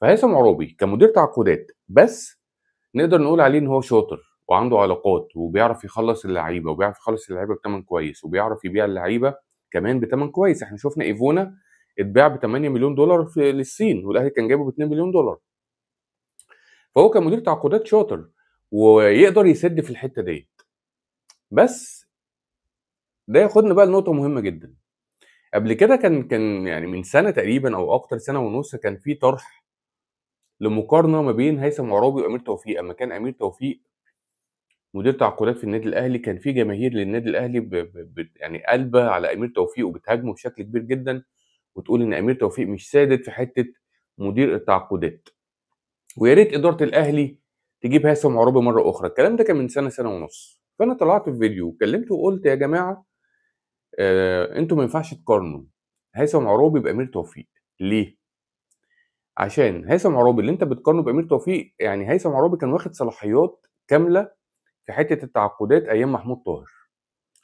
فهيثم عرابي كمدير تعاقدات بس نقدر نقول عليه ان هو شاطر وعنده علاقات وبيعرف يخلص اللعيبه وبيعرف يخلص اللعيبه بثمن كويس وبيعرف يبيع اللعيبه كمان بثمن كويس. احنا شفنا ايفونا اتباع ب 8 مليون دولار للصين والاهلي كان جايبه ب 2 مليون دولار. فهو كمدير تعاقدات شاطر ويقدر يسد في الحته دي. بس ده ياخدنا بقى لنقطه مهمه جدا. قبل كده كان يعني من سنه تقريبا او اكتر، سنه ونص، كان في طرح لمقارنه ما بين هيثم عرابي وامير توفيق. اما كان امير توفيق مدير تعاقدات في النادي الاهلي كان في جماهير للنادي الاهلي يعني قلبه على امير توفيق وبتهاجمه بشكل كبير جدا وتقول ان امير توفيق مش سادد في حته مدير التعاقدات، ويا ريت اداره الاهلي تجيب هيثم عرابي مره اخرى. الكلام ده كان من سنه ونص. فانا طلعت في فيديو وكلمته وقلت يا جماعه انتوا ما ينفعش تقارنوا هيثم عرابي بامير توفيق. ليه؟ عشان هيثم عرابي اللي انت بتقارنه بامير توفيق، يعني هيثم عرابي كان واخد صلاحيات كامله في حته التعاقدات ايام محمود طاهر.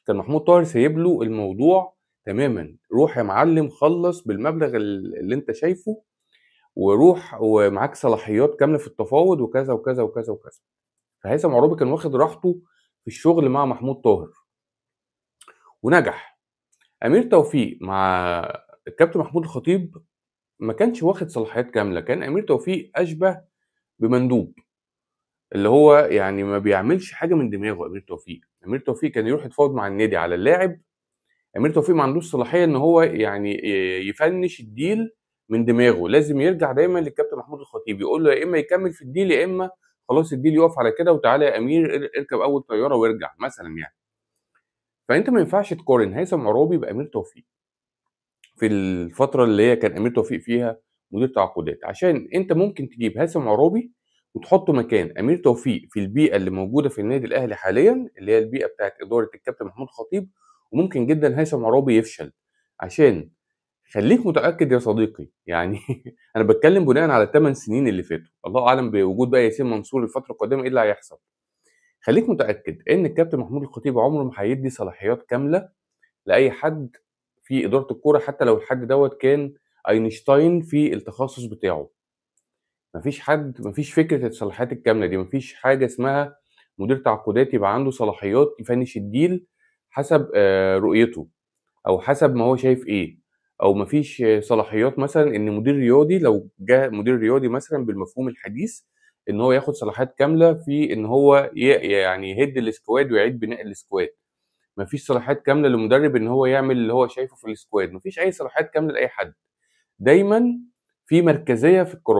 كان محمود طاهر سايب له الموضوع تماما، روح يا معلم خلص بالمبلغ اللي انت شايفه وروح ومعاك صلاحيات كامله في التفاوض وكذا وكذا وكذا وكذا. فهيثم عرابي كان واخد راحته في الشغل مع محمود طاهر ونجح. امير توفيق مع الكابتن محمود الخطيب ما كانش واخد صلاحيات كامله، كان امير توفيق اشبه بمندوب، اللي هو يعني ما بيعملش حاجه من دماغه. امير توفيق كان يروح يتفاوض مع النادي على اللاعب. امير توفيق ما عندوش صلاحيه ان هو يعني يفنش الديل من دماغه، لازم يرجع دايما للكابتن محمود الخطيب يقول له يا اما يكمل في الديل يا اما خلاص الديل يقف على كده وتعالى يا امير اركب اول طياره وارجع مثلا يعني. فانت ما ينفعش تقارن هيثم عرابي بامير توفيق في الفتره اللي هي كان امير توفيق فيها مدير تعاقدات، عشان انت ممكن تجيب هيثم عرابي وتحطه مكان امير توفيق في البيئه اللي موجوده في النادي الاهلي حاليا، اللي هي البيئه بتاعت اداره الكابتن محمود الخطيب، وممكن جدا هيثم عرابي يفشل. عشان خليك متاكد يا صديقي يعني انا بتكلم بناء على ال8 سنين اللي فاتوا، الله اعلم بوجود بقى ياسين منصور الفتره القادمه ايه اللي هيحصل. خليك متاكد ان الكابتن محمود الخطيب عمره ما هيدي صلاحيات كامله لاي حد في اداره الكوره، حتى لو الحد دوت كان اينشتاين في التخصص بتاعه. مفيش فكره الصلاحيات الكامله دي، مفيش حاجه اسمها مدير تعاقدات يبقى عنده صلاحيات يفنش الديل حسب رؤيته او حسب ما هو شايف ايه. او مفيش صلاحيات مثلا ان مدير رياضي لو جاء مدير رياضي مثلا بالمفهوم الحديث ان هو ياخد صلاحيات كامله في ان هو يعني يهد السكواد ويعيد بناء السكواد. مفيش صلاحيات كامله للمدرب ان هو يعمل اللي هو شايفه في السكواد. مفيش اي صلاحيات كامله لاي حد. دايما في مركزيه في القرار.